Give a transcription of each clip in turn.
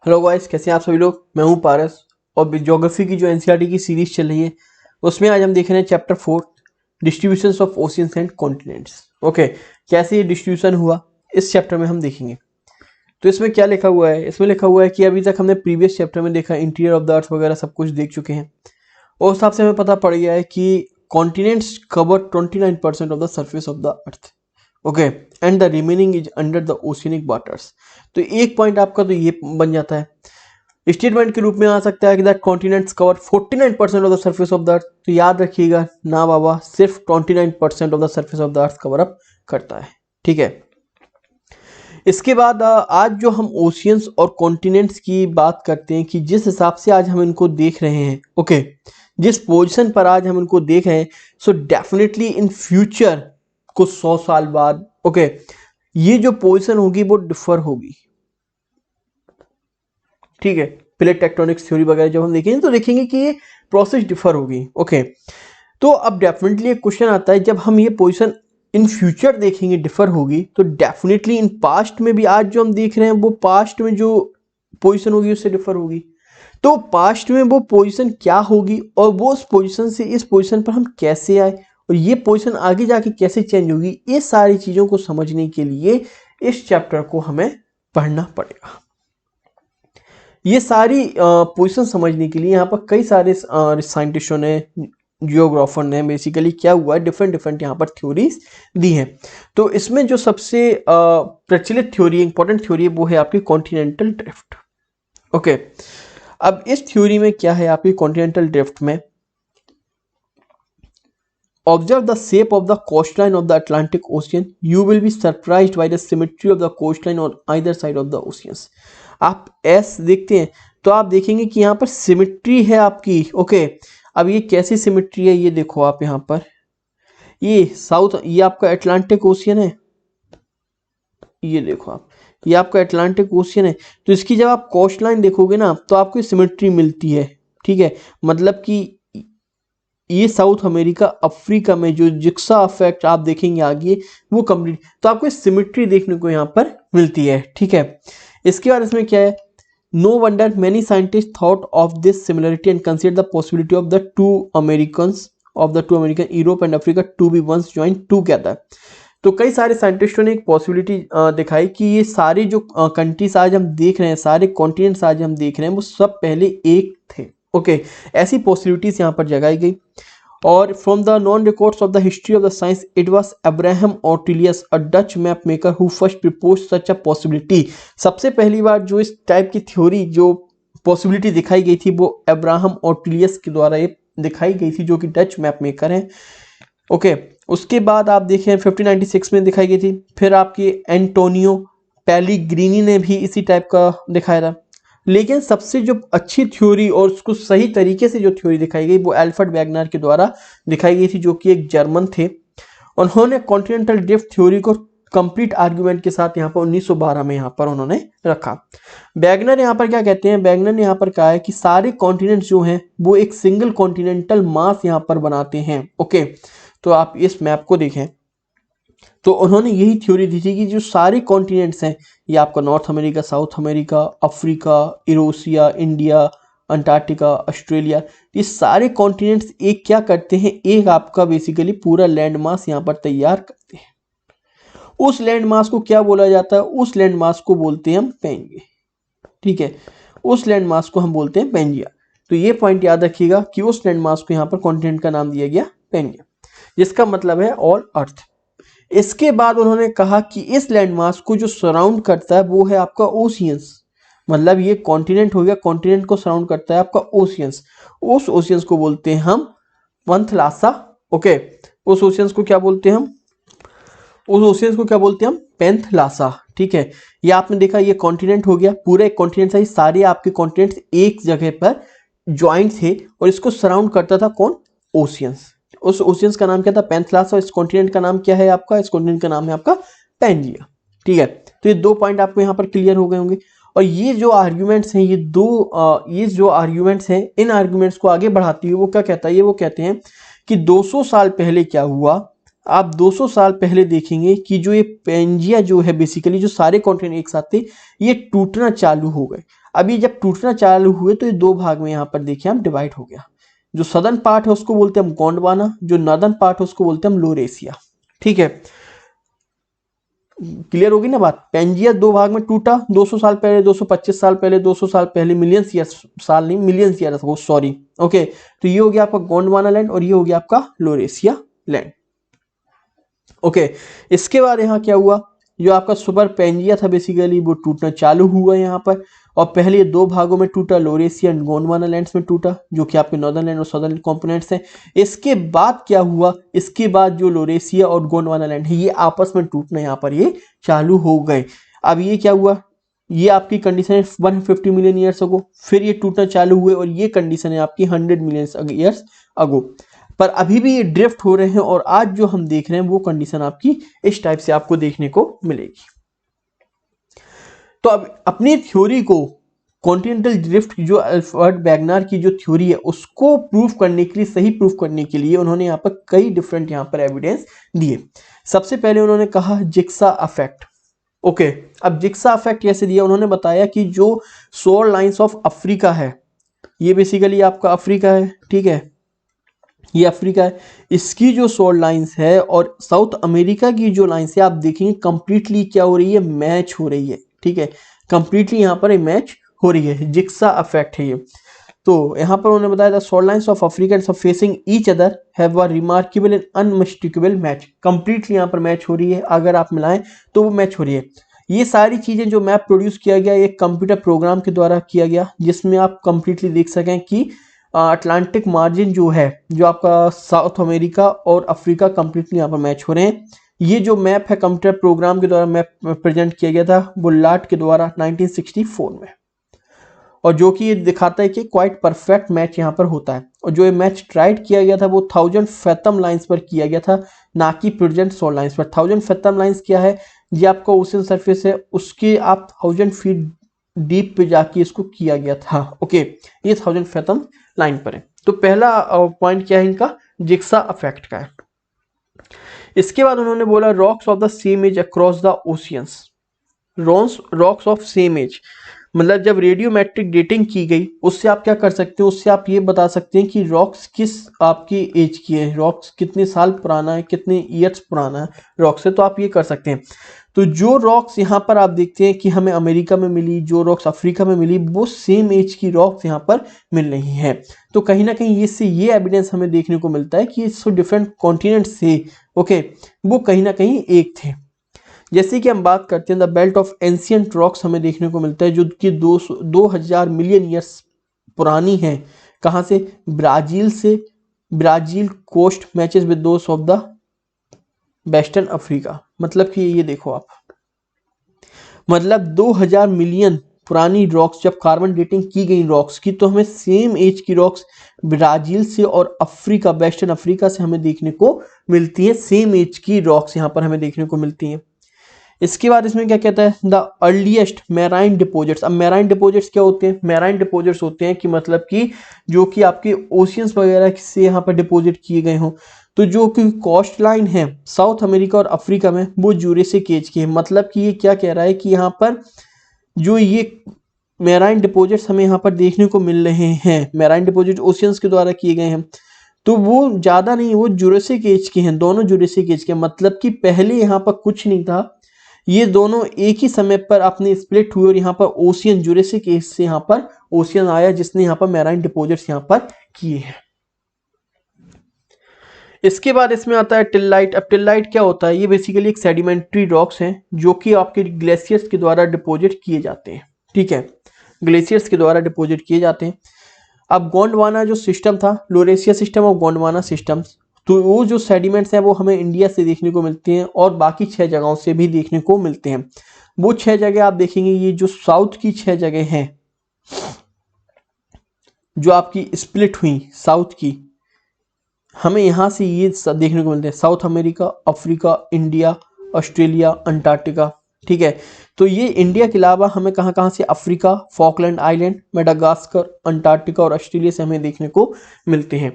Hello guys, कैसे हैं आप सभी लोग। मैं हूं पारस और ज्योग्राफी की जो एनसीईआरटी की सीरीज चल रही है उसमें आज हम देख रहे हैं chapter 4 distributions of oceans and continents. Okay, कैसे ये डिस्ट्रीब्यूशन हुआ इस चैप्टर में हम देखेंगे। तो इसमें क्या लिखा हुआ है, इसमें लिखा हुआ है कि अभी तक हमने प्रीवियस चैप्टर में देखा इंटीरियर ऑफ द अर्थ वगैरह सब कुछ देख चुके हैं और उस हिसाब से हमें पता पड़ गया है कि continents cover 29% of the surface of the earth. Okay, and the remaining is under the oceanic waters. तो एक पॉइंट आपका तो ये बन जाता है, स्टेटमेंट के रूप में आ सकता है कि that continents cover 49% of the surface of the earth. तो याद रखिएगा ना बाबा, सिर्फ 29% of the surface of the earth cover up करता है। ठीक है, इसके बाद आज जो हम ओशियंस और कॉन्टिनेंट्स की बात करते हैं कि जिस हिसाब से आज हम इनको देख रहे हैं, ओके, जिस पोजीशन पर आज हम इनको देख रहे हैं, सो डेफिनेटली इन फ्यूचर कुछ 100 साल बाद, ओके, ये जो पोजीशन होगी वो डिफर होगी। ठीक है, प्लेट टेक्टोनिक्स थ्योरी वगैरह जब हम देखेंगे तो देखेंगे कि ये प्रोसेस डिफर होगी। ओके, तो अब डेफिनेटली एक क्वेश्चन आता है, जब हम ये पोजीशन इन फ्यूचर देखेंगे डिफर होगी, तो डेफिनेटली इन पास्ट में भी आज जो हम देख रहे हैं वो पास्ट में जो पोजीशन होगी उससे डिफर होगी। तो पास्ट में वो पोजीशन क्या होगी और वो उस पोजीशन से इस पोजीशन पर हम कैसे आए और ये पोजीशन आगे जाके कैसे चेंज होगी, ये सारी चीज़ों को समझने के लिए इस चैप्टर को हमें पढ़ना पड़ेगा। ये सारी पोजीशन समझने के लिए यहाँ पर कई सारे साइंटिस्टों ने, जियोग्राफर ने बेसिकली क्या हुआ है, डिफरेंट यहाँ पर थ्योरीज दी हैं। तो इसमें जो सबसे प्रचलित थ्योरी, इंपॉर्टेंट थ्योरी है वो है आपकी कॉन्टिनेंटल ड्रिफ्ट। ओके, अब इस थ्योरी में क्या है, आपकी कॉन्टिनेंटल ड्रिफ्ट में observe the shape of the coastline of the Atlantic ocean, you will be surprised by the symmetry of the coastline on either side of the oceans. आप S देखते हैं तो आप देखेंगे कि यहाँ पर सिमेट्री है आपकी। ओके, अब ये कैसी सिमेट्री है, ये देखो आप यहाँ पर, ये साउथ, ये आपका अटलांटिक ओशियन है, ये देखो आप, ये आपका अटलांटिक ओशियन है। तो इसकी जब आप कोस्ट लाइन देखोगे ना तो आपको सिमेट्री मिलती है। ठीक है, मतलब कि ये साउथ अमेरिका अफ्रीका में जो जिक्सा इफेक्ट आप देखेंगे आगे वो कंप्लीट, तो आपको सिमेट्री देखने को यहाँ पर मिलती है। ठीक है, इसके बाद इसमें क्या है, no wonder many scientist thought of this similarity and consider the possibility of the two American Europe and Africa to be once join together. तो कई सारे साइंटिस्टों ने एक पॉसिबिलिटी दिखाई कि ये सारे जो कंट्रीज आज हम देख रहे हैं, सारे कॉन्टिनेंट्स आज हम देख रहे हैं, वो सब पहले एक थे। ओके, ऐसी पॉसिबिलिटीज यहाँ पर जगाई गई। और from the known records of the history of the science, it was Abraham Ortelius, a Dutch map maker, who first propose such a possibility. सबसे पहली बार जो इस टाइप की थ्योरी, जो पॉसिबिलिटी दिखाई गई थी, वो अब्राहम ऑर्टिलियस के द्वारा ये दिखाई गई थी, जो कि डच मैप मेकर हैं। ओके, उसके बाद आप देखें 1596 में दिखाई गई थी। फिर आपके एंटोनियो पेलिग्रीनी ने भी इसी टाइप का दिखाया था। लेकिन सबसे जो अच्छी थ्योरी और उसको सही तरीके से जो थ्योरी दिखाई गई वो एल्फ्रेड वैगनर के द्वारा दिखाई गई थी, जो कि एक जर्मन थे। उन्होंने कॉन्टिनेंटल ड्रिफ्ट थ्योरी को कंप्लीट आर्गुमेंट के साथ यहाँ पर 1912 में यहाँ पर उन्होंने रखा। वैगनर यहाँ पर क्या कहते हैं, वैगनर ने यहाँ पर कहा है कि सारे कॉन्टिनेंट्स जो हैं वो एक सिंगल कॉन्टिनेंटल मास यहाँ पर बनाते हैं। ओके, तो आप इस मैप को देखें तो उन्होंने यही थ्योरी दी थी कि जो सारे कॉन्टिनेंट्स हैं, ये आपका North America, South America, Africa, Eurasia, India, Antarctica, Australia, ये सारे कॉन्टिनेंट्स एक क्या करते हैं, एक आपका बेसिकली पूरा लैंड मास यहाँ पर तैयार करते हैं। उस लैंड मास को क्या बोला जाता है, उस लैंड मास को बोलते हैं हम पेंजिया। ठीक है, उस लैंड मास को हम बोलते हैं पेंजिया। तो ये पॉइंट याद रखिएगा कि उस लैंड मास को यहाँ पर कॉन्टिनेंट का नाम दिया गया पेंजिया, जिसका मतलब है ऑल अर्थ। इसके बाद उन्होंने कहा कि इस लैंडमास को जो सराउंड करता है वो है आपका ओशियंस, मतलब ये कॉन्टिनेंट हो गया, कॉन्टिनेंट को सराउंड करता है आपका ओशियंस। उस ओशियंस को बोलते हैं हम पंथलासा। ओके, उस ओशियंस को क्या बोलते हैं हम, उस ओशियंस को क्या बोलते हैं हम, पेंथलासा। ठीक है, ये आपने देखा, ये कॉन्टिनेंट हो गया, पूरा एक कॉन्टिनेंट है, सारे आपके कॉन्टिनेंट्स एक जगह पर ज्वाइंट थे और इसको सराउंड करता था कौन, ओशियंस। उस ओशियंस का नाम क्या था, पेंथलासा। इस कॉन्टिनेंट का नाम क्या है आपका, इस कॉन्टिनेंट का नाम है आपका पेंजिया। ठीक है, तो ये दो पॉइंट आपको यहाँ पर क्लियर हो गए होंगे। और ये जो आर्ग्यूमेंट्स हैं, ये जो आर्ग्यूमेंट्स हैं, इन आर्ग्यूमेंट्स को आगे बढ़ाते हुए वो क्या कहता है, ये वो कहते हैं कि 200 साल पहले क्या हुआ, आप 200 साल पहले देखेंगे कि जो ये पेंजिया जो है बेसिकली जो सारे कॉन्टिनेंट एक साथ थे ये टूटना चालू हो गए। अभी जब टूटना चालू हुए तो ये दो भाग में यहाँ पर देखिए हम डिवाइड हो गया। जो सदर्न पार्ट है उसको बोलते हैं हम गोंडवाना, जो नॉर्दर्न पार्ट है उसको बोलते हैं हम लोअर एशिया। ठीक है, क्लियर होगी ना बात। पेंजिया दो भाग में टूटा 200 साल पहले, 225 साल पहले, 200 साल पहले, मिलियंस ईयर, साल नहीं मिलियंस ईयर हो, सॉरी। ओके, तो ये हो गया आपका गोंडवाना लैंड और ये हो गया आपका लोअर एशिया लैंड। ओके, इसके बाद यहाँ क्या हुआ, जो आपका सुपर पेंजिया था बेसिकली वो टूटना चालू हुआ यहाँ पर, और पहले दो भागों में टूटा, lower Asia and Gondwana lands में टूटा, जो कि आपके नॉर्दर्न लैंड और सदर्न कंपोनेंट्स हैं। इसके बाद क्या हुआ, इसके बाद जो लोअर एशिया और गोंडवाना लैंड है ये आपस में टूटना यहाँ पर ये चालू हो गए। अब ये क्या हुआ, ये आपकी कंडीशन है 150 मिलियन ईयर्स अगो, फिर ये टूटना चालू हुए और ये कंडीशन है आपकी 100 मिलियन ईयर्स अगो। पर अभी भी ये ड्रिफ्ट हो रहे हैं और आज जो हम देख रहे हैं वो कंडीशन आपकी इस टाइप से आपको देखने को मिलेगी। तो अब अपनी थ्योरी को, कॉन्टिनेंटल ड्रिफ्ट जो अल्फ्रेड वैगनर की जो थ्योरी है उसको प्रूफ करने के लिए, सही प्रूफ करने के लिए उन्होंने यहाँ पर कई डिफरेंट यहाँ पर एविडेंस दिए। सबसे पहले उन्होंने कहा जिक्सा इफेक्ट। ओके, अब जिक्सा इफेक्ट कैसे दिया, उन्होंने बताया कि जो शोर लाइंस ऑफ अफ्रीका है, ये बेसिकली आपका अफ्रीका है, ठीक है, ये अफ्रीका है, इसकी जो शोर लाइंस है और साउथ अमेरिका की जो लाइंस है आप देखेंगे कंप्लीटली क्या हो रही है, मैच हो रही है। ठीक है, कंप्लीटली यहाँ पर मैच हो रही है, जिक्सा इफेक्ट है ये। तो यहाँ पर उन्होंने बताया था shorelines of Africa facing each other have a remarkable and unmistakable match, completely यहाँ पर मैच हो रही है, अगर आप मिलाएं तो वो मैच हो रही है। ये सारी चीजें जो मैप प्रोड्यूस किया गया एक कंप्यूटर प्रोग्राम के द्वारा किया गया, जिसमें आप कंप्लीटली देख सकें कि अटलांटिक मार्जिन जो है, जो आपका साउथ अमेरिका और अफ्रीका कंप्लीटली यहाँ पर मैच हो रहे हैं। ये जो मैप है कंप्यूटर प्रोग्राम के द्वारा मैप प्रेजेंट किया गया था बुल्लार्ड के द्वारा 1964 में, और जो कि ये दिखाता है कि क्वाइट परफेक्ट मैच यहाँ पर होता है। और जो ये मैच ट्राइड किया गया था वो 1000 फैथम लाइंस पर किया गया था, ना कि प्रेजेंट शोर लाइंस पर। 1000 फैथम लाइंस क्या है, ये आपका ओशन सरफेस है, उसके आप 1000 फीट डीप पे जाके इसको किया गया था। ओके, ये 1000 फैथम लाइन पर है। तो पहला पॉइंट क्या है इनका, जिक्सा इफेक्ट का है। इसके बाद उन्होंने बोला rocks of the same age across the oceans, rocks of same age, मतलब जब रेडियोमेट्रिक डेटिंग की गई उससे आप क्या कर सकते हैं, उससे आप ये बता सकते हैं कि रॉक्स किस आपकी एज की है, रॉक्स कितने साल पुराना है, कितने ईयर्स पुराना है रॉक्स से, तो आप ये कर सकते हैं। तो जो रॉक्स यहाँ पर आप देखते हैं कि हमें अमेरिका में मिली, जो रॉक्स अफ्रीका में मिली, वो सेम एज की रॉक्स यहाँ पर मिल रही हैं। तो कहीं ना कहीं इससे ये एविडेंस हमें देखने को मिलता है कि सो डिफरेंट कॉन्टिनेंट से, ओके, वो कहीं ना कहीं एक थे। जैसे कि हम बात करते हैं the belt of ancient rocks हमें देखने को मिलता है, जो कि 2000 मिलियन ईयर्स पुरानी है। कहाँ से, ब्राजील से, Brazil coast matches with those of the western Africa. मतलब कि ये देखो आप, मतलब 2000 मिलियन पुरानी रॉक्स, जब कार्बन डेटिंग की गई रॉक्स की, तो हमें सेम एज की रॉक्स ब्राजील से और अफ्रीका, वेस्टर्न अफ्रीका से हमें देखने को मिलती है, सेम एज की रॉक्स यहाँ पर हमें देखने को मिलती हैं। इसके बाद इसमें क्या कहता है, द अर्लीस्ट मैराइन डिपोजिट्स। अब मैराइन डिपोजिट्स क्या होते हैं, मैराइन डिपोजिट्स होते हैं कि मतलब कि जो कि आपके ओशियंस वगैरह से यहाँ पर डिपोजिट किए गए हों। तो जो कि कोस्ट लाइन है साउथ अमेरिका और अफ्रीका में वो जूरेसिक एज की है। मतलब कि ये क्या कह रहा है कि यहाँ पर जो ये मैराइन डिपोजिट्स हमें यहाँ पर देखने को मिल रहे हैं, मैराइन डिपोजिट ओशियंस के द्वारा किए गए हैं, तो वो ज़्यादा नहीं, वो जूरेसिक एज के हैं, दोनों जूरेसिक एज के। मतलब कि पहले यहाँ पर कुछ नहीं था, ये दोनों एक ही समय पर अपने स्प्लिट हुए और यहाँ पर ओशियन, जूरेसिक एज से यहाँ पर ओशियन आया, जिसने यहाँ पर मैराइन डिपोजिट्स यहाँ पर किए हैं। इसके बाद इसमें आता है टिल्लाइट। अब टिल्लाइट क्या होता है, ये बेसिकली एक सेडिमेंट्री रॉक्स हैं जो कि आपके ग्लेशियर्स के द्वारा डिपोजिट किए जाते हैं। ठीक है, ग्लेशियर्स के द्वारा डिपोजिट किए जाते हैं। अब गोंडवाना जो सिस्टम था, लोअर एशिया सिस्टम और गोंडवाना सिस्टम, तो वो जो सेडिमेंट्स हैं वो हमें इंडिया से देखने को मिलते हैं और बाकी 6 जगहों से भी देखने को मिलते हैं। वो 6 जगह आप देखेंगे, ये जो साउथ की 6 जगह हैं जो आपकी स्प्लिट हुई साउथ की, हमें यहाँ से ये देखने को मिलते हैं, south America, Africa, India, Australia, Antarctica. ठीक है, तो ये इंडिया के अलावा हमें कहाँ कहाँ से, Africa, Falkland island, Madagascar, Antarctica और ऑस्ट्रेलिया से हमें देखने को मिलते हैं।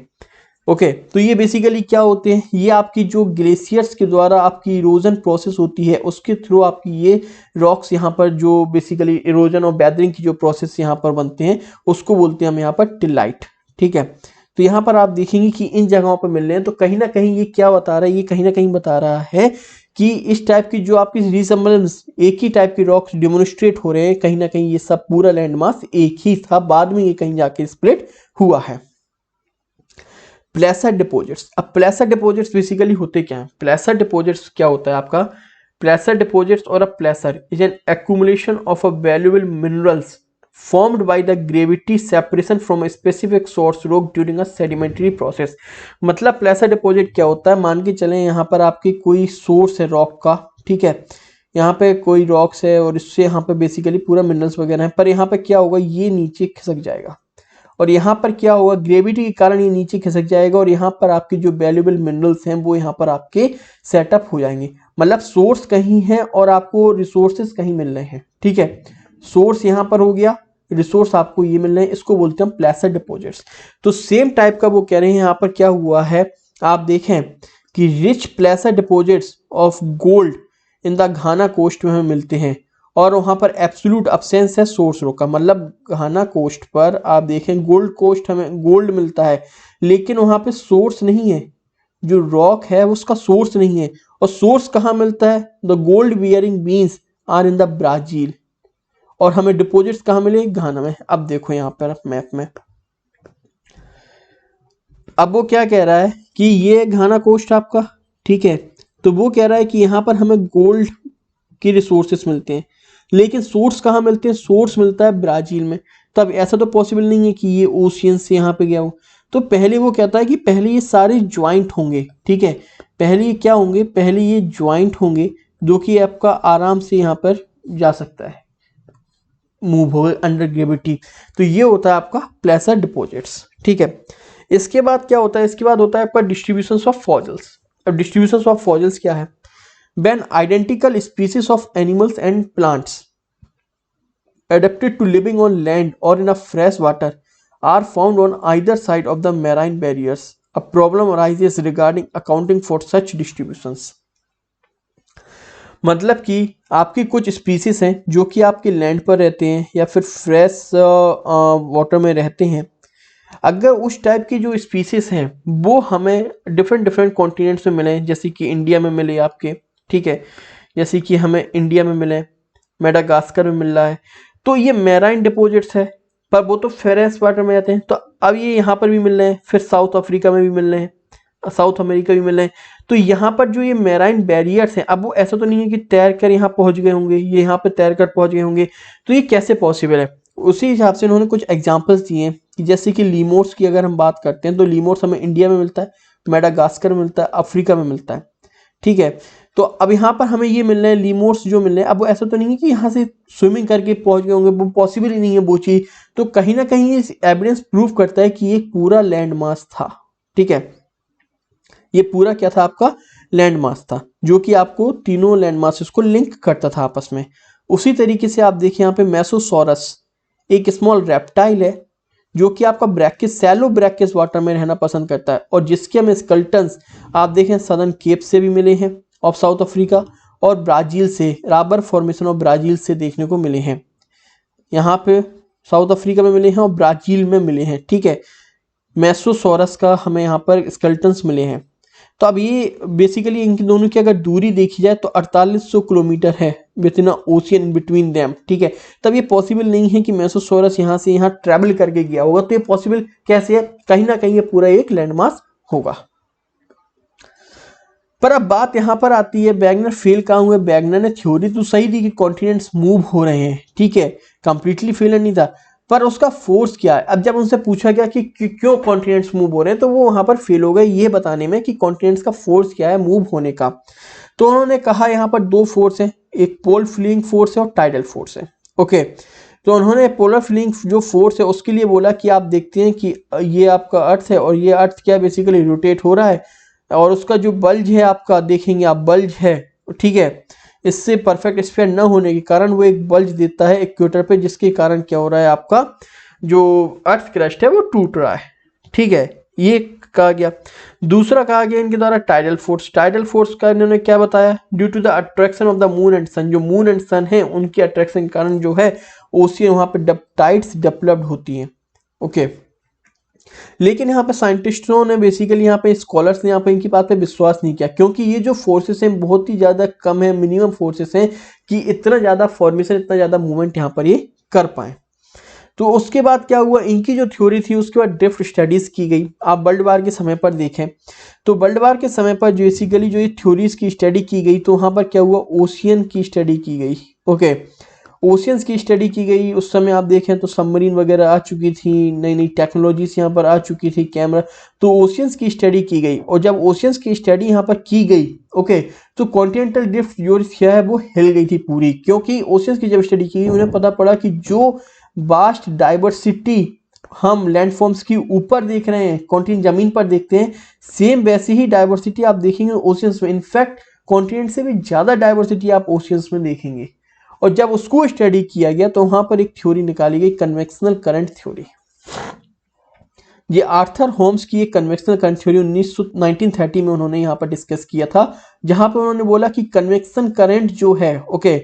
ओके तो ये बेसिकली क्या होते हैं, ये आपकी जो ग्लेशियर्स के द्वारा आपकी इरोजन प्रोसेस होती है उसके थ्रू आपकी ये रॉक्स यहाँ पर जो बेसिकली इरोजन और वेदरिंग की जो प्रोसेस यहाँ पर बनते हैं उसको बोलते हैं हम यहाँ पर टिलाइट। ठीक है, तो यहाँ पर आप देखेंगे कि इन जगहों पर मिल रहे हैं, तो कहीं ना कहीं ये क्या बता रहा है, ये कहीं ना कहीं बता रहा है कि इस टाइप की जो आपकी रिसम्बलेंस एक ही टाइप की रॉक्स डेमोन्स्ट्रेट हो रहे हैं, कहीं ना कहीं ये सब पूरा लैंड मास एक ही था, बाद में ये कहीं जाके स्प्लिट हुआ है। प्लेसर डिपॉजिट्स, अब प्लेसर डिपॉजिट्स बेसिकली होते क्या हैं, प्लेसर डिपॉजिट्स क्या होता है आपका, प्लेसर डिपॉजिट्स और a placer is an accumulation of a valuable minerals formed by the gravity separation from a specific source rock during a sedimentary process। मतलब प्लेसर डिपॉजिट क्या होता है, मान के चलें यहाँ पर आपकी कोई सोर्स है रॉक का, ठीक है, यहाँ पे कोई रॉक्स है और इससे यहाँ पे बेसिकली पूरा मिनरल्स वगैरह है, पर यहाँ पे क्या होगा, ये नीचे खिसक जाएगा और यहाँ पर क्या होगा, ग्रेविटी के कारण ये नीचे खिसक जाएगा और यहाँ पर आपके जो वैल्यूएबल मिनरल्स हैं वो यहाँ पर आपके सेटअप हो जाएंगे। मतलब सोर्स कहीं है और आपको रिसोर्सेज कहीं मिल रहे हैं। ठीक है, सोर्स यहाँ पर हो गया, रिसोर्स आपको ये मिल रहे हैं, इसको बोलते हैं प्लेसर डिपॉजिट्स। तो सेम टाइप का वो कह रहे हैं यहाँ पर क्या हुआ है, आप देखें कि rich placer deposits of gold in the Ghana coast में हमें मिलते हैं और वहाँ पर एब्सोल्यूट अब्सेंस है सोर्स रॉक का। मतलब घाना कोस्ट पर आप देखें गोल्ड कोस्ट हमें गोल्ड मिलता है लेकिन वहाँ पे सोर्स नहीं है, जो रॉक है उसका सोर्स नहीं है। और सोर्स कहाँ मिलता है, the gold bearing beans are in the Brazil, और हमें डिपॉजिट्स कहाँ मिले, घाना में। अब देखो यहाँ पर मैप में, अब वो क्या कह रहा है कि ये घाना कोस्ट आपका, ठीक है, तो वो कह रहा है कि यहाँ पर हमें गोल्ड के रिसोर्सेस मिलते हैं लेकिन सोर्स कहाँ मिलते हैं, सोर्स मिलता है ब्राजील में। तो अब ऐसा तो पॉसिबल नहीं है कि ये ओशियन से यहाँ पे गया हो, तो पहले वो कहता है कि पहले ये सारे ज्वाइंट होंगे। ठीक है, पहले ये क्या होंगे, पहले ये ज्वाइंट होंगे जो कि आपका आराम से यहाँ पर जा सकता है, मूव हो अंडर ग्रेविटी। तो ये होता है आपका प्लेसर डिपॉजिट्स। ठीक है, इसके बाद क्या होता है, इसके बाद होता है आपका डिस्ट्रीब्यूशन ऑफ फॉसिल्स। अब डिस्ट्रीब्यूशन ऑफ फॉसिल्स क्या है, when identical species of animals and plants adapted to living on land or in a fresh water are found on either side of the marine barriers, a problem arises regarding accounting for such distributions। मतलब कि आपकी कुछ species हैं जो कि आपके land पर रहते हैं या फिर फ्रेश वाटर में रहते हैं, अगर उस टाइप की जो स्पीसीज हैं वो हमें डिफरेंट डिफरेंट कॉन्टिनेंट्स में मिले, जैसे कि इंडिया में मिले आपके, ठीक है, जैसे कि हमें इंडिया में मिले, मेडागास्कर में मिल रहा है, तो ये मैराइन डिपॉजिट्स है, पर वो तो फ्रेश वाटर में आते हैं। तो अब ये यहाँ पर भी मिल रहे हैं, फिर साउथ अफ्रीका में भी मिल रहे हैं, साउथ अमेरिका भी मिल रहे हैं। तो यहाँ पर जो ये मैराइन बैरियर्स हैं, अब वो ऐसा तो नहीं है कि तैर कर यहाँ पहुँच गए होंगे, ये यहाँ पर तैर कर पहुँच गए होंगे, तो ये कैसे पॉसिबल है। उसी हिसाब से उन्होंने कुछ एग्जाम्पल्स दिए कि जैसे कि लीमोर्स की अगर हम बात करते हैं तो लीमोर्स हमें इंडिया में मिलता है, मेडागास्कर में मिलता है, अफ्रीका में मिलता है। ठीक है, तो अब यहाँ पर हमें ये मिल रहे हैं लीमोर्स जो मिल रहे हैं, अब वो ऐसा तो नहीं है कि यहाँ से स्विमिंग करके पहुंच गए होंगे, वो पॉसिबल ही नहीं है वो चीज़। तो कहीं ना कहीं ये एविडेंस प्रूव करता है कि ये पूरा लैंड मास था। ठीक है, ये पूरा क्या था, आपका लैंड मास था जो कि आपको तीनों लैंड मासेस को लिंक करता था आपस में। उसी तरीके से आप देखिए यहाँ पे मेसोसॉरस एक स्मॉल रेप्टाइल है जो कि आपका ब्रैकिस सैलो ब्रैकिस वाटर में रहना पसंद करता है और जिसके हमें स्केलेटन्स आप देखें सदर्न केप से भी मिले हैं ऑफ साउथ अफ्रीका और ब्राज़ील से, राबर फॉर्मेशन ऑफ ब्राज़ील से देखने को मिले हैं। यहाँ पे साउथ अफ्रीका में मिले हैं और ब्राज़ील में मिले हैं। ठीक है, मेसोसॉरस का हमें यहाँ पर स्केलेटन्स मिले हैं। तो अब ये बेसिकली इनकी दोनों की अगर दूरी देखी जाए तो 4800 किलोमीटर है with in ocean between them. ठीक है, तब ये पॉसिबल नहीं है कि मेसोसॉरस यहाँ से यहाँ ट्रैवल करके गया होगा, तो ये पॉसिबल कैसे है, कहीं ना कहीं ये पूरा एक लैंडमास होगा। पर अब बात यहाँ पर आती है, वैगनर फेल कहाँ हुए। वैगनर ने थ्योरी तो सही दी कि कॉन्टिनेंट्स मूव हो रहे हैं, ठीक है, कंप्लीटली फेल नहीं था, पर उसका फोर्स क्या है। अब जब उनसे पूछा गया कि क्यों कॉन्टिनेंट्स मूव हो रहे हैं तो वो वहां पर फेल हो गए ये बताने में कि कॉन्टिनेंट्स का फोर्स क्या है मूव होने का। तो उन्होंने कहा यहाँ पर दो फोर्स है, एक पोल फ्लिंग फोर्स है और टाइडल फोर्स है। ओके, तो उन्होंने पोलर फ्लिंग जो फोर्स है उसके लिए बोला कि आप देखते हैं कि ये आपका अर्थ है और ये अर्थ क्या बेसिकली रोटेट हो रहा है और उसका जो बल्ज है आपका देखेंगे आप, बल्ज है, ठीक है, इससे परफेक्ट स्फीयर न होने के कारण वो एक बल्ज देता है इक्वेटर पे, जिसके कारण क्या हो रहा है, आपका जो अर्थ क्रस्ट है वो टूट रहा है। ठीक है, ये कहा गया। दूसरा कहा गया इनके द्वारा टाइडल फोर्स। टाइडल फोर्स का इन्होंने क्या बताया, due to the attraction of the moon and sun, जो मून एंड सन है उनकी अट्रैक्शन के कारण जो है ओशियन वहां पे टाइड्स डेवलप्ड होती हैं। ओके, लेकिन यहाँ पे साइंटिस्टों ने बेसिकली यहाँ पे स्कॉलर्स ने यहाँ पे इनकी बात पे विश्वास नहीं किया, क्योंकि ये जो फोर्सेस हैं बहुत ही ज़्यादा कम है, मिनिमम फोर्सेस हैं कि इतना ज़्यादा फॉर्मेशन, इतना ज़्यादा मूवमेंट यहाँ पर ये कर पाए। तो उसके बाद क्या हुआ, इनकी जो थ्योरी थी उसके बाद ड्रिफ्ट स्टडीज की गई। आप वर्ल्ड वार के समय पर देखें तो वर्ल्ड वार के समय पर बेसिकली जो ये थ्योरीज की स्टडी की गई, तो वहाँ पर क्या हुआ, ओशियन की स्टडी की गई। ओके, ओशियंस की स्टडी की गई। उस समय आप देखें तो सबमरीन वगैरह आ चुकी थी, नई नई टेक्नोलॉजीज यहाँ पर आ चुकी थी, कैमरा, तो ओशियंस की स्टडी की गई। और जब ओशियंस की स्टडी यहाँ पर की गई, ओके, तो कॉन्टिनेंटल ड्रिफ्ट जो है वो हिल गई थी पूरी, क्योंकि ओशियंस की जब स्टडी की गई उन्हें पता पड़ा कि जो वास्ट डाइवर्सिटी हम लैंडफॉर्म्स की ऊपर देख रहे हैं, कॉन्टिनेंट जमीन पर देखते हैं, सेम वैसी ही डाइवर्सिटी आप देखेंगे ओशियंस में। इनफैक्ट कॉन्टिनेंट से भी ज़्यादा डाइवर्सिटी आप ओशियंस में देखेंगे। और जब उसको स्टडी किया गया तो वहां पर एक थ्योरी निकाली गई, कन्वेक्शनल करंट थ्योरी। ये आर्थर होम्स की एक कन्वेक्शनल करंट थ्योरी 1930 में उन्होंने यहाँ पर डिस्कस किया था, जहां पर उन्होंने बोला कि कन्वेक्शन करंट जो है, ओके,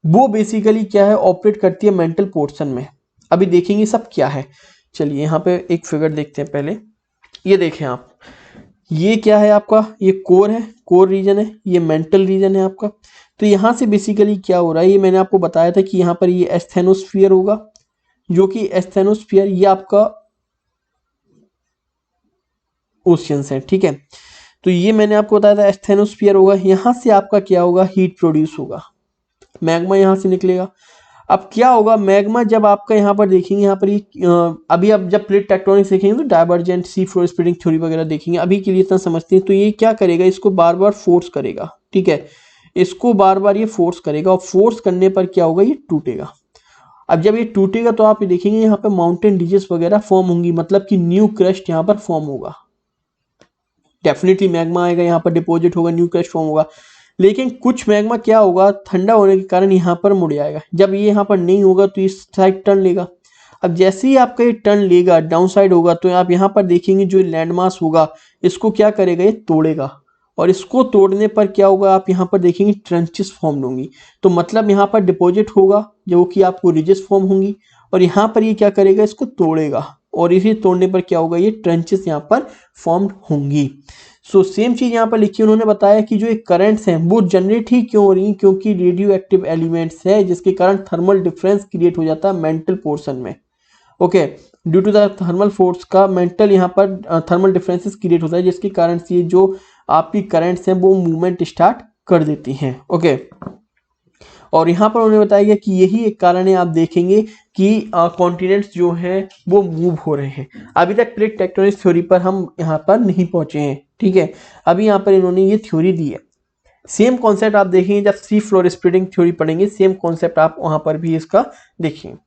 वो बेसिकली क्या है, ऑपरेट करती है मेंटल पोर्शन में। अभी देखेंगे सब क्या है। चलिए यहाँ पे एक फिगर देखते हैं पहले। ये देखें आप, ये क्या है आपका, ये कोर है, कोर रीजन है, ये मेंटल रीजन है आपका। तो यहाँ से बेसिकली क्या हो रहा है, ये मैंने आपको बताया था कि यहाँ पर ये एस्थेनोस्फीयर होगा, जो कि एस्थेनोस्फीयर ये आपका ओशियंस है, ठीक है। तो ये मैंने आपको बताया था एस्थेनोस्फीयर होगा। यहाँ से आपका क्या होगा, हीट प्रोड्यूस होगा, मैग्मा यहाँ से निकलेगा। अब क्या होगा, मैग्मा जब आपका यहाँ पर देखेंगे, यहाँ पर ये अभी आप जब प्लेट टेक्टोनिक्स देखेंगे तो divergent sea floor splitting theory वगैरह देखेंगे, अभी के लिए इतना समझते हैं। तो ये क्या करेगा, इसको बार बार फोर्स करेगा, ठीक है, इसको बार बार ये फोर्स करेगा, और फोर्स करने पर क्या होगा, ये टूटेगा। अब जब ये टूटेगा तो आप देखेंगे यहाँ पे माउंटेन रिजेस वगैरह फॉर्म होंगी, मतलब कि न्यू क्रस्ट यहाँ पर फॉर्म होगा। डेफिनेटली मैग्मा आएगा, यहाँ पर डिपॉजिट होगा, न्यू क्रस्ट फॉर्म होगा। लेकिन कुछ मैग्मा क्या होगा, ठंडा होने के कारण यहाँ पर मुड़ जाएगा। जब ये यहाँ पर नहीं होगा तो इस साइड टर्न लेगा। अब जैसे ही आपका ये टर्न लेगा, डाउन साइड होगा, तो आप यहाँ पर देखेंगे जो लैंडमास होगा इसको क्या करेगा, ये तोड़ेगा। और इसको तोड़ने पर क्या होगा, आप यहाँ पर देखेंगे ट्रंचेस फॉर्म होंगी। तो मतलब यहाँ पर डिपॉजिट होगा जो कि आपको रिजेस फॉर्म होंगी, और यहाँ पर ये क्या करेगा, इसको तोड़ेगा, और इसे तोड़ने पर क्या होगा, ये ट्रंचेस यहाँ पर फॉर्म होंगी। सो सेम चीज यहाँ पर लिखी, उन्होंने बताया कि जो एक करंट्स हैं वो जनरेट ही क्यों हो रही हैं, क्योंकि रेडियो एक्टिव एलिमेंट्स है, जिसके कारण थर्मल डिफरेंस क्रिएट हो जाता है मेंटल पोर्शन में। Okay, due to the thermal force का मेंटल यहाँ पर थर्मल डिफरेंसेस क्रिएट होता है, जिसके कारण से जो आपकी करंट्स हैं वो मूवमेंट स्टार्ट कर देती हैं। ओके, और यहाँ पर उन्होंने बताया गया कि यही एक कारण है, आप देखेंगे कि कॉन्टिनेंट्स जो हैं वो मूव हो रहे हैं। अभी तक प्लेट टेक्टोनिक्स थ्योरी पर हम यहाँ पर नहीं पहुंचे हैं, ठीक है, अभी यहाँ पर इन्होंने ये थ्योरी दी है। सेम कॉन्सेप्ट आप देखेंगे जब सी फ्लोर स्प्लिटिंग थ्योरी पढ़ेंगे, सेम कॉन्सेप्ट आप वहाँ पर भी इसका देखेंगे।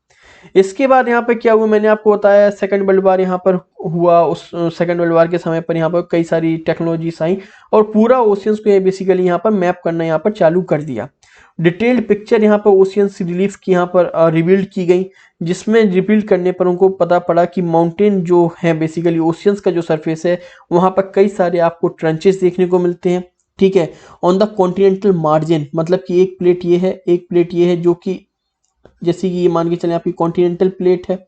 इसके बाद यहाँ पे क्या हुआ, मैंने आपको बताया सेकंड वर्ल्ड वार यहाँ पर हुआ। उस सेकंड वर्ल्ड वार के समय पर यहाँ पर कई सारी टेक्नोलॉजीज आई, और पूरा ओशियंस को बेसिकली यहाँ पर मैप करना यहाँ पर चालू कर दिया। डिटेल्ड पिक्चर यहाँ पर ओशियंस रिलीफ की यहाँ पर रिवील्ड की गई, जिसमें रिवील्ड करने पर उनको पता पड़ा कि माउंटेन जो है बेसिकली ओशियंस का जो सरफेस है वहाँ पर कई सारे आपको ट्रंचेस देखने को मिलते हैं, ठीक है, ऑन द कॉन्टिनेंटल मार्जिन। मतलब कि एक प्लेट ये है, एक प्लेट ये है, जो कि जैसे कि ये मान के चलें आपकी कॉन्टिनेंटल प्लेट है,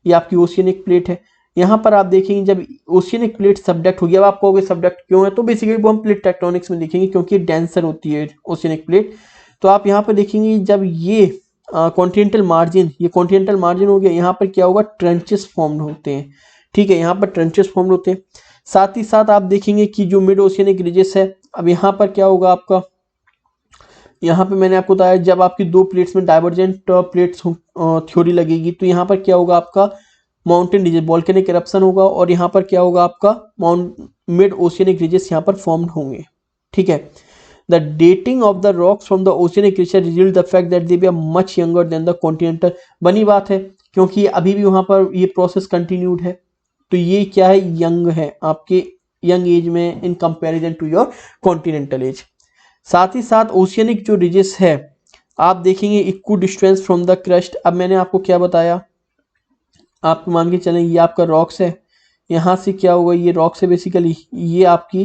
ये आपकी ओशियनिक प्लेट है। यहाँ पर आप देखेंगे जब ओशियनिक प्लेट सबडक्ट होगी, अब आप कहोगे सबडक्ट क्यों है, तो बेसिकली वो हम प्लेट टेक्टोनिक्स में देखेंगे, क्योंकि डेंसर होती है ओशियनिक प्लेट। तो आप यहाँ पर देखेंगे जब ये कॉन्टिनेंटल मार्जिन, ये कॉन्टिनेंटल मार्जिन हो गया, यहाँ पर क्या होगा, ट्रंचेस फॉर्म होते हैं, ठीक है, यहाँ पर ट्रंचेस फॉर्म होते हैं। साथ ही साथ आप देखेंगे कि जो मिड ओशियनिक रिजेस है, अब यहाँ पर क्या होगा आपका, यहाँ पे मैंने आपको बताया जब आपकी दो प्लेट्स में डाइवर्जेंट प्लेट्स थ्योरी लगेगी, तो यहाँ पर क्या होगा आपका माउंटेन रिजेस, वोल्केनिक इरप्शन होगा, और यहाँ पर क्या होगा आपका मिड ओशियनिक रिजेस यहाँ पर फॉर्म्ड होंगे, ठीक है। The dating of the rocks from the oceanic ridges revealed the fact that they be much younger than the continental. बनी बात है, क्योंकि अभी भी वहाँ पर ये प्रोसेस कंटिन्यूड है, तो ये क्या है, यंग है, आपके यंग एज में in comparison to your continental age. साथ ही साथ ओशियनिक जो रिजेस है आप देखेंगे equal distance from the crust. अब मैंने आपको क्या बताया, आप मान के चलें ये आपका रॉक्स है, यहाँ से क्या होगा, ये रॉक से बेसिकली ये आपकी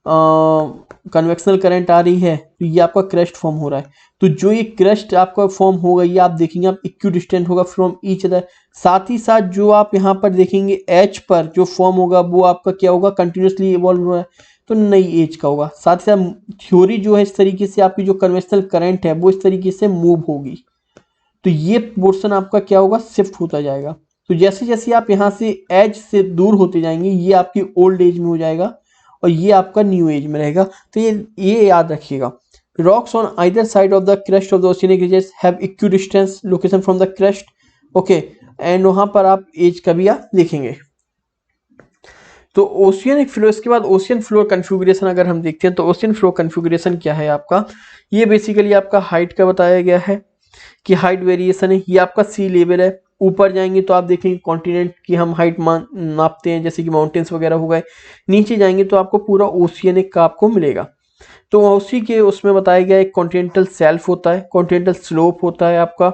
कन्वेक्शनल करंट आ रही है, तो ये आपका क्रस्ट फॉर्म हो रहा है। तो जो ये क्रस्ट आपका फॉर्म होगा ये आप देखेंगे आप इक्विडिस्टेंट होगा फ्रॉम ईच अदर। साथ ही साथ जो आप यहाँ पर देखेंगे एज पर जो फॉर्म होगा वो आपका क्या होगा, कंटिन्यूसली इवॉल्व हो रहा है, तो नई एज का होगा। साथ ही साथ थ्योरी जो है इस तरीके से आपकी जो कन्वेंशनल करंट है वो इस तरीके से मूव होगी, तो ये पोर्शन आपका क्या होगा, शिफ्ट होता जाएगा। तो जैसे जैसे आप यहाँ से एज से दूर होते जाएंगे ये आपकी ओल्ड एज में हो जाएगा और ये आपका न्यू एज में रहेगा। तो ये याद रखिएगा। Rocks on either side of the crust of the oceanic ridges have equidistance location from the crust, okay, and वहां पर आप एज का भी आप देखेंगे। तो ओशियनिक फ्लो, इसके बाद ओशियन फ्लोर कन्फिगरेशन अगर हम देखते हैं तो ओशियन फ्लोर कन्फिगरेशन क्या है आपका, ये बेसिकली आपका हाइट का बताया गया है कि हाइट वेरिएशन है। ये आपका सी लेवल है, ऊपर जाएंगे तो आप देखेंगे कॉन्टिनेंट की हम हाइट नापते हैं जैसे कि माउंटेन्स वगैरह हो गए, नीचे जाएंगे तो आपको पूरा ओशियनिक का आपको मिलेगा। तो उसी के उसमें बताया गया एक कॉन्टिनेंटल सेल्फ होता है, कॉन्टिनेंटल स्लोप होता है आपका,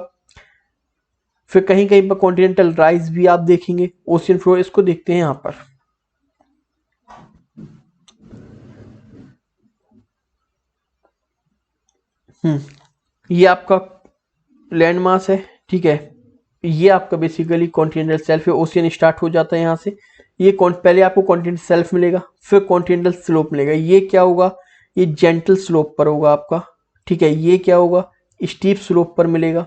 फिर कहीं कहीं पर कॉन्टिनेंटल राइज भी आप देखेंगे। ओशियन फ्लोर इसको देखते हैं यहाँ पर। ये आपका लैंड मास है, ठीक है, ये आपका बेसिकली कॉन्टिनेंटल सेल्फ है। ओशियन स्टार्ट हो जाता है यहाँ से, ये पहले आपको कॉन्टिनेंटल सेल्फ मिलेगा फिर कॉन्टिनेंटल स्लोप मिलेगा। ये क्या होगा, ये जेंटल स्लोप पर होगा आपका, ठीक है। ये क्या होगा, स्टीप स्लोप पर मिलेगा।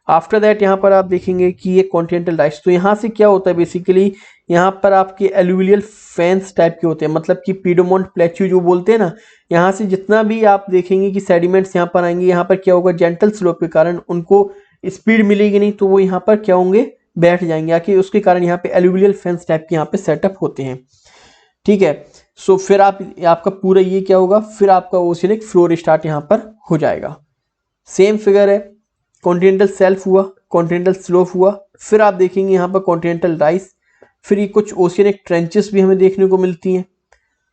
आफ्टर दैट यहाँ पर आप देखेंगे कि ये कॉन्टिनेंटल राइज। तो यहाँ से क्या होता है बेसिकली, यहाँ पर आपके एलुवियल फैंस टाइप के होते हैं, मतलब कि पीडोमोंट प्लेट्यू जो बोलते हैं ना, यहाँ से जितना भी आप देखेंगे कि सेडिमेंट्स यहाँ पर आएंगे, यहाँ पर क्या होगा, जेंटल स्लोप के कारण उनको स्पीड मिलेगी नहीं, तो वो यहाँ पर क्या होंगे, बैठ जाएंगे आके, उसके कारण यहाँ पे एलुवियल फैंस टाइप के यहाँ पे सेटअप होते हैं, ठीक है। सो फिर आपका पूरा ये क्या होगा, फिर आपका ओशियनिक फ्लोर स्टार्ट यहाँ पर हो जाएगा। सेम फिगर है, कॉन्टिनेंटल सेल्फ हुआ, कॉन्टिनेंटल स्लोप हुआ, फिर आप देखेंगे यहाँ पर कॉन्टिनेंटल राइज, फिर ये कुछ ओशियनिक ट्रेंचेस भी हमें देखने को मिलती हैं,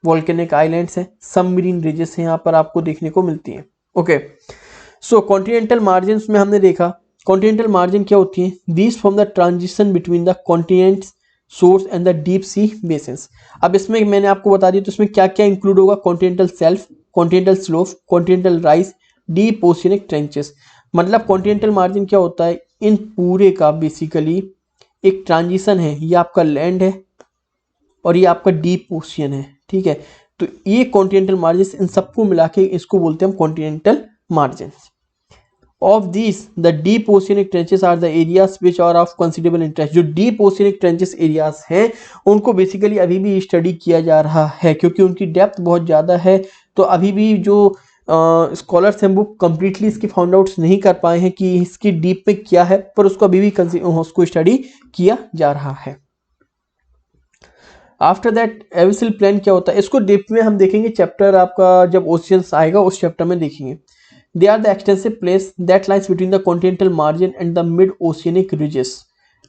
वॉल्केनिक आइलैंड्स हैं, सबमरीन रिजेस हैं यहाँ पर आपको देखने को मिलती हैं, ओके। सो कॉन्टिनेंटल मार्जिन में हमने देखा कॉन्टिनेंटल मार्जिन क्या होती है, these form the transition between the continents source and the deep sea basins. अब इसमें मैंने आपको बता दिया, तो इसमें क्या क्या इंक्लूड होगा, continental self, continental slope, continental rise, deep oceanic trenches. मतलब कॉन्टिनेंटल मार्जिन क्या होता है, इन पूरे का बेसिकली एक ट्रांजिशन है, ये आपका लैंड है और ये आपका डीप ओशियन है, ठीक है। तो ये कॉन्टिनेंटल मार्जिन, इन सबको मिला के इसको बोलते हैं हम continental margin. Of this the deep oceanic trenches are the areas which are of considerable interest. जो डीप ओशियनिक ट्रेंचेस एरियाज हैं उनको बेसिकली अभी भी स्टडी किया जा रहा है, क्योंकि उनकी डेप्थ बहुत ज़्यादा है। तो अभी भी जो स्कॉलर्स हैं वो कम्प्लीटली इसकी फाउंड आउट्स नहीं कर पाए हैं कि इसकी डीप में क्या है, पर उसको अभी भी उसको स्टडी किया जा रहा है। आफ्टर दैट एबिसिल प्लेन क्या होता है, इसको डीप में हम देखेंगे चैप्टर आपका जब ओशियंस आएगा उस चैप्टर में देखेंगे। They are the extensive place that lies between the continental margin and the mid oceanic ridges.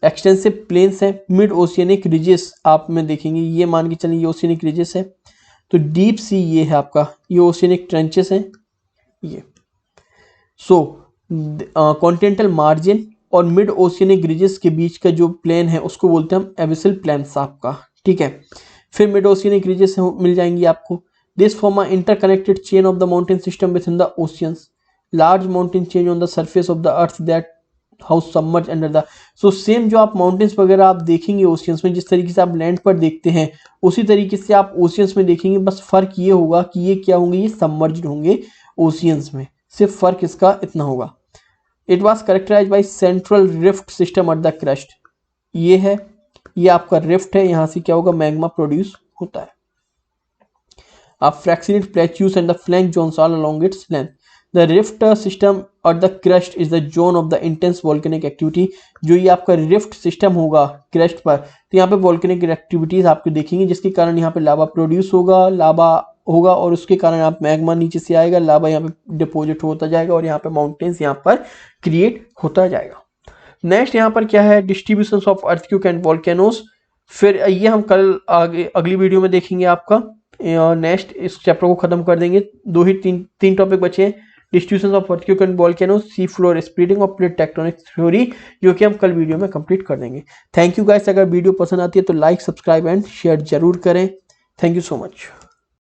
Extensive plains हैं, मिड ओशियनिक रिजेस आप में देखेंगे, ये मान के चलिए ये ओशियनिक रिजेस है। तो डीप सी ये है आपका, ये ओशियनिक ट्रेंचेस हैं ये। सो कॉन्टिनेंटल मार्जिन और मिड ओशियनिक रिजेस के बीच का जो प्लेन है उसको बोलते हैं हम एबिसिल प्लेन्स आपका, ठीक है। फिर मिड ओशियनिक रिजेस मिल जाएंगी आपको। This form a interconnected chain of the mountain system with in the oceans. Large mountain change on the surface of the earth that house submerge under the. So same जो आप mountains वगैरह आप देखेंगे oceans में, जिस तरीके से आप लैंड पर देखते हैं उसी तरीके से आप ओशियंस में देखेंगे, बस फर्क ये होगा कि ये क्या होंगे, ये सबमर्ज्ड होंगे ओशियंस में, सिर्फ फर्क इसका इतना होगा। It was characterize by central rift system at the crust. ये है, ये आपका रिफ्ट है, यहाँ से क्या होगा, मैग्मा प्रोड्यूस होता है। आप fractionate plateaus and the flank zones all along its length. The rift system और the crust is the zone of the intense volcanic activity. जो ये आपका रिफ्ट सिस्टम होगा क्रस्ट पर, तो यहाँ पे वॉल्केनिक एक्टिविटीज आपको देखेंगे, जिसके कारण यहाँ पे लावा प्रोड्यूस होगा, लावा होगा और उसके कारण आप मैग्मा नीचे से आएगा, लावा यहाँ पे डिपोजिट होता जाएगा और यहाँ पे माउंटेन्स यहाँ पर क्रिएट होता जाएगा। नेक्स्ट यहाँ पर क्या है, distribution of earthquake and volcanoes. फिर ये हम कल आगे अगली वीडियो में देखेंगे आपका। नेक्स्ट इस चैप्टर को खत्म कर देंगे, तीन टॉपिक बचे हैं, distribution of earthquake and volcano, sea floor splitting और प्लेट टेक्टोनिक थ्योरी, जो कि हम कल वीडियो में कंप्लीट कर देंगे। थैंक यू गाइस, अगर वीडियो पसंद आती है तो लाइक, सब्सक्राइब एंड शेयर जरूर करें। Thank you so much.